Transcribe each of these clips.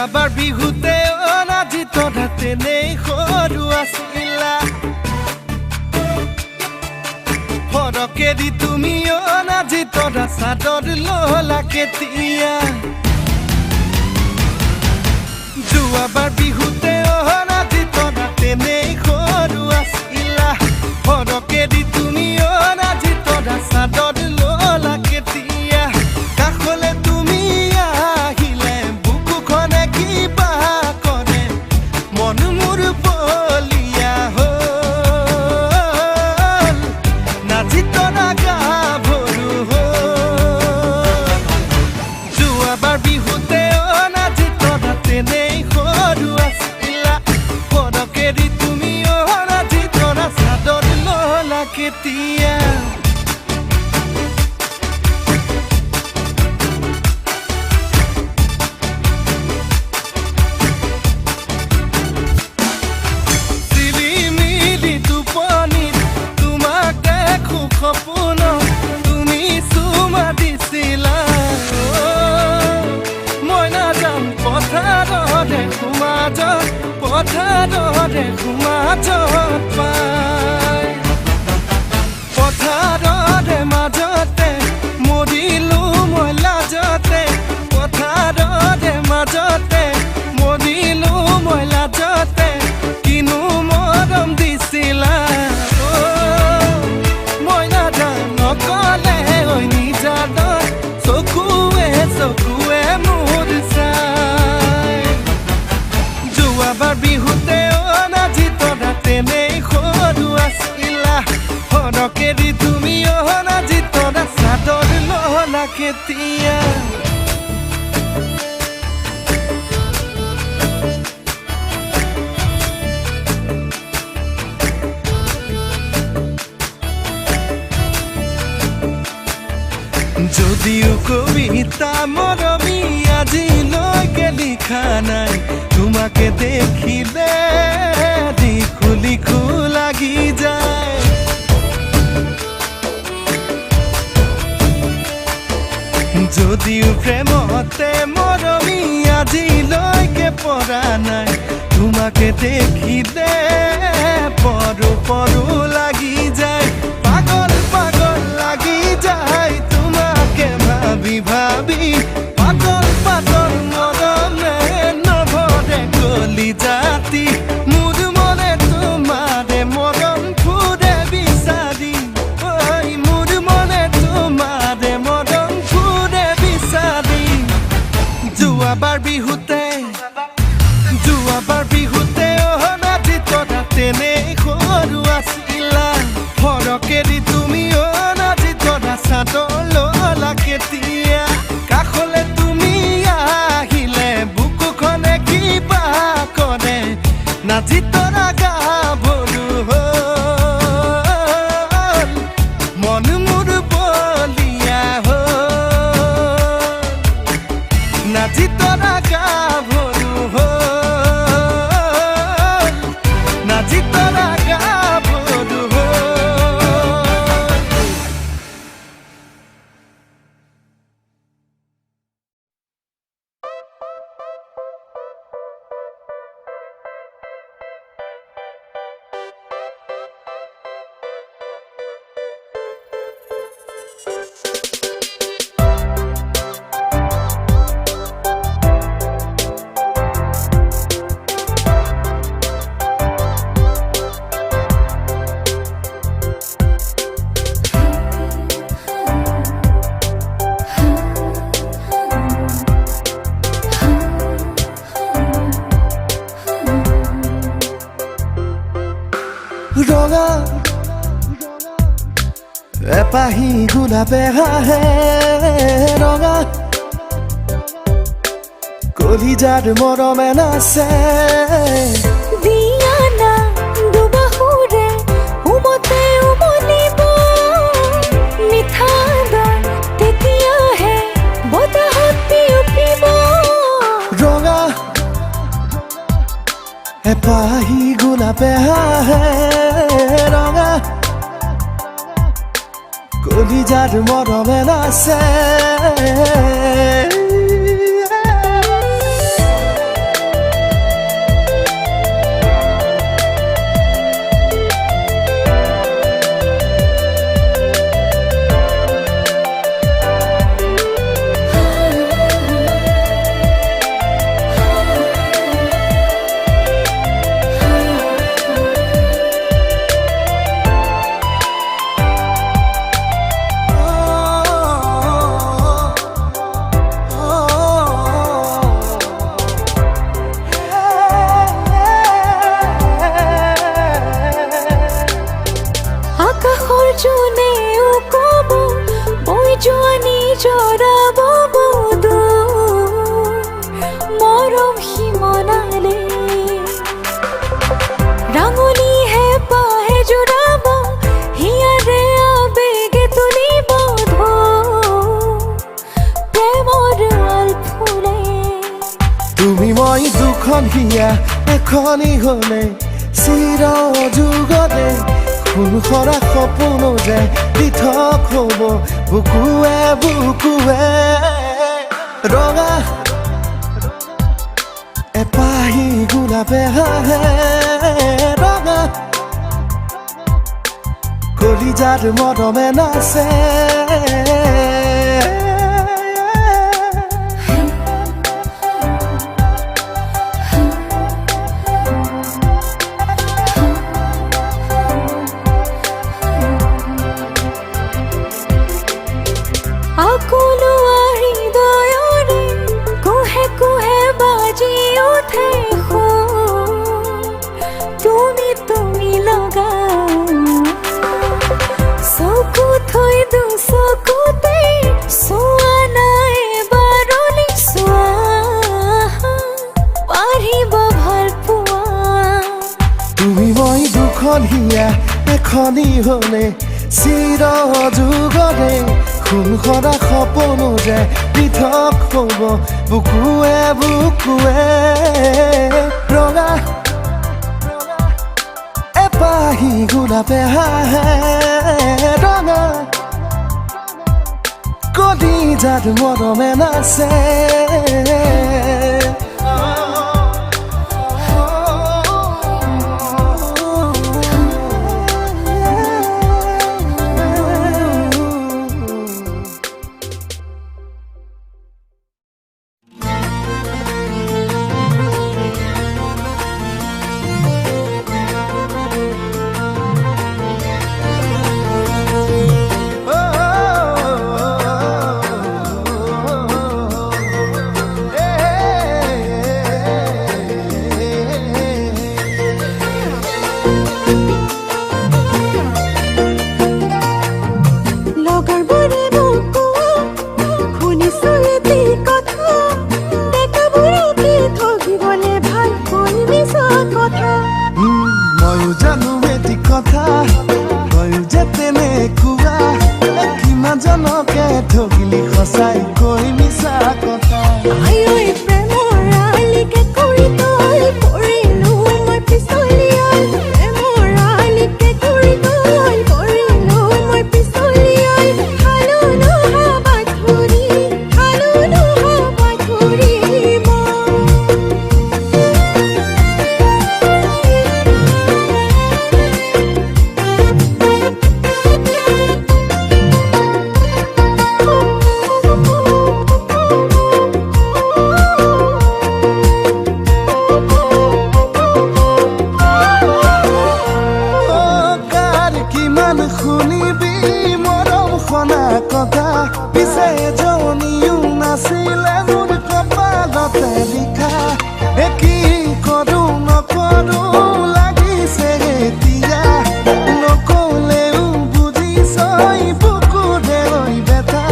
যোৱাবাৰ বিহুতে অনাজি তৰা তেনেই সৰু আছিলা সৰকে দি তুমি অনাজি তৰা চাদৰ ললা কেতিয়া যোৱাবাৰ বিহুতে অনাজি তৰা তেনেই সৰু আছিলা সৰকে দি তুমি অনাজি তৰা চাদৰ ললা কেতিয়া কাষলে তুমি আহিলে বুকুখনে কিবা কৰে মন মোৰ বলিয়া হ'ল নাচি তৰা গাভৰু হ'ল যোৱাবাৰ বিহুতে অনাজি তৰা তেনেই সৰু আছিলা সৰকে দি তুমি অনাজি তৰা চাদৰ ললা কেতিয়া তুমি চুমা দিছিলা মই নাজান পথাৰৰে সমাজত পাই পথাৰৰে মাজতে মৰিলো মই লাজতে পথাৰৰে মাজতে মৰিলো মই লাজতে কিনো মৰম দিছিলা নকলে ঐ নিজাদৰ চকুৱে মোৰ চাই যোৱাবাৰ বিহুতে অনাজি তৰা তেনেই সৰু আছিলা সৰকে দি তুমি অনাজি তৰা চাদৰ ললা কেতিয়া যদিও কবিতা মৰমী আজিলৈকে লিখা নাই তোমাকে দেখিলে লিখো লিখো লাগি যায় যদিও প্ৰেমতে মৰমী আজিলৈকে পৰা নাই তোমাকে দেখিলে পৰো পৰো লাগি যায় পাগল পাগল লাগি যায় ভাবি ভাবি পাতল পাতল মৰমে নভৰে কলি জাতি মোৰ মনে তোমাৰে মৰম ফুৰে বিচাৰি ঐ মোৰ মনে তোমাৰে মৰম ফুৰে বিচাৰি যোৱাবাৰ বিহুতে অনাজি তৰা তেনেই সৰু আছিলা সৰকে দি তুমি অনাজি তৰা চাদৰ ললা কেতিয়া কাষলে তুমি আহিলে বুকুখনে কিবা কৰে নাচি তৰা গাভৰু হ'ল মন মোৰ বলিয়া হ'ল নাচি তৰা গাভৰু হ'ল নাচি তৰা গাভৰু হ'ল ৰঙা এপাহি গোলাপে হাহে ৰঙা কলিজাৰ মৰমে নাচে দিয়ানা দুবাহুৰে উমতে উমলিব মিঠা গান তেতিয়াহে বতাহত বিয়পিব ৰঙা এপাহি গোলাপে হাহে ৰঙা কলিজাৰ মৰমে নাচে মই দুখন হিয়া এখনি হলে চিৰ যুগলে খুন খৰা সপোন যে পৃথক হ'ব বুকুৱে বুকুৱে ৰঙা এপাহি গোলাপে হাহে ৰঙা কলিজাত মৰমে নাচে আকলো হৃদয়ৰে কুহে কুহে বাজি উঠে তুমি তুমি লগা চকু থৈ দুচকুতে চোৱা নাই বাৰলি চোৱা পাৰিব ভাল পোৱা তুমি মই দুখন হিয়া এখনি হলে চিৰ যুগলে খুন খৰা সপোন যে পৃথক হ'ব বুকুৱে বুকুৱে ৰঙা এপাহি গোলাপে হাহে ৰঙা কলিজাত মৰমে নাচে ময়ো জানো এটি কথা তয়ো যে তেনেকুৱা কিমান জনকে ঠগিলি সঁচাই কৈ মিছা কথা শুনিবি মৰম খনা কথা পিছে জনীও নাছিলে মোৰ কপালতে লিখা কি কৰো নকৰো লাগিছে এতিয়া নকলেও বুজিছই বুকুৰে হৈ বেথা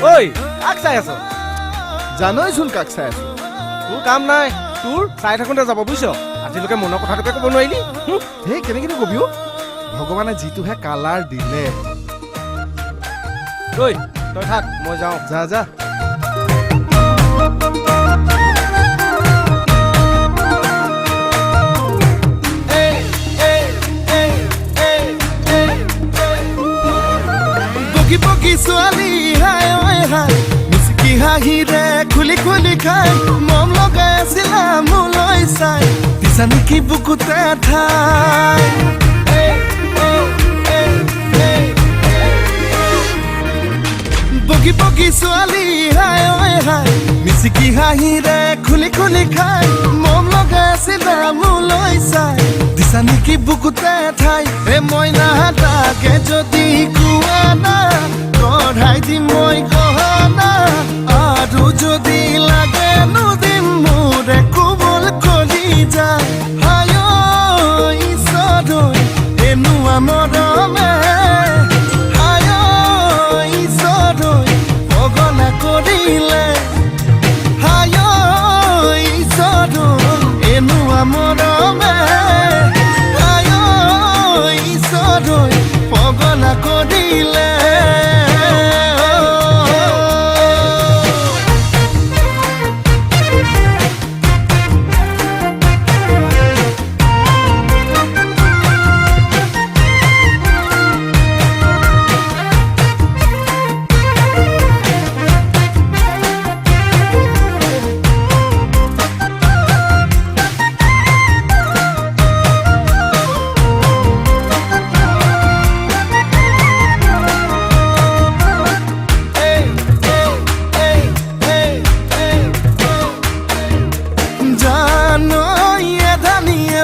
ঐ কাক চাই আছ জানইচোন কাক চাই আছো তোৰ কাম নাই তোৰ চাই থাকোঁতে যাব বুজিছ আজিলৈকে মনৰ কথাটোকে ক'ব নোৱাৰিলি সেই কেনেকৈ কবি অ' ভগৱানে যিটোহে কালাৰ দিলে ঐ তই থাক মই যাওঁ যা যা বগী ছোৱালী হাই ঐ হাই মিচিকি হাঁহিৰে খুলি খুলি খাই মম লগাই আছিলা মোলৈ চাই দিছা নেকি বুকুতে ঠাই বগী বগী ছোৱালী হাই ঐ হাই মিচিকি হাঁহিৰে খুলি খুলি খাই মম লগাই আছিলা মোলৈ চাই দিছা নেকি বুকুতে ঠাই মই নাহাতাকে যদি কোৱা না কঢ়াই দিম মই গহনা আৰু যদি লাগে নুদিম মোৰে কোমল কলি যায় হায় ঈশ্বৰ এনেকুৱা মৰমে হায় ঈশ্বৰ পগলা কৰিলে হায় ঈশ্বৰ এনেকুৱা মৰমে হায় ঈশ্বৰ পগলা কৰিলে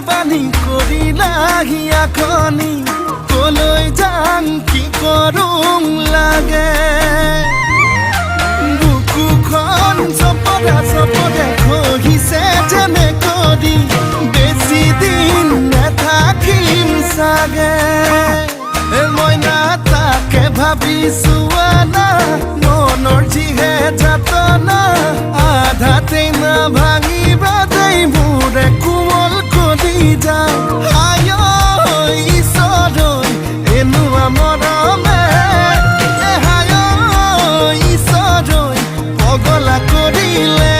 বানি কৰিলাহি আখনি কলৈ যাম কি কৰোঁ লাগে বুকুখন চপৰা চপৰা খহিছে যেনে কৰি বেছি দিন নাথাকিম চাগে মই নাথাকে ভাবিছো আনা মনৰ যিহে যাতনা আধাতেই না ভাঙিবা দেই মোৰে কোমল কৰি যায় হায় ঈশ্বৰ এনেকুৱা মৰমে হায় ঈশ্বৰ পগলা কৰিলে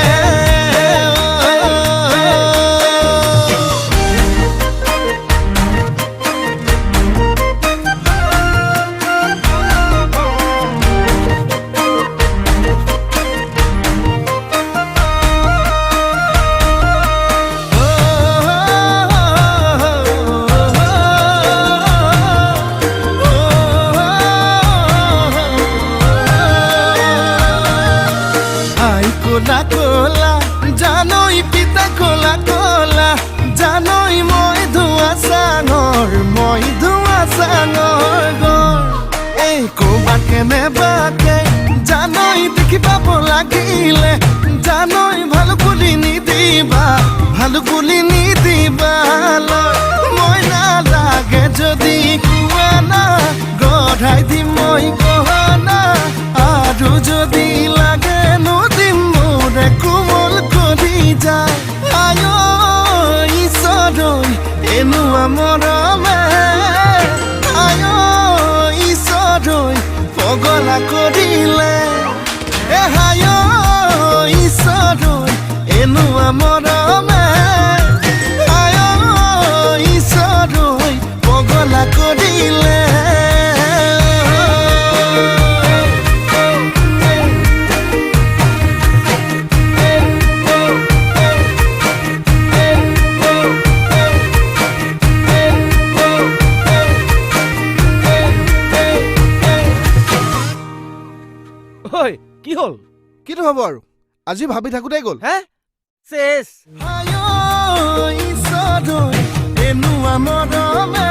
কোলা কোলা জানই পিতা কোলা কোলা জানই মই ধোৱা চাঙৰ গৰ এই ক'বাত কেনেবাকে জানই দেখি পাব লাগিলে জানই ভাল বুলি নিদিবা মই নালাগে যদি কোৱা না গঢ়াই দিম মই গহনা আৰু যদি লাগে নুদিম মোৰে কোমল কৰি যায় আয় ঈশ্বৰ এনেকুৱা মৰমে আয় ঈশ্বৰ পগলা কৰিলে হায় ঈশ্বৰ এনেকুৱা মৰমে আয় ঈশ্বৰ পগলা কৰিলে কি হ'ল কিনো হ'ব আৰু আজি ভাবি থাকোঁতেই গ'ল হে চেছ হায় ঈশ্বৰ এনেকুৱা মৰমে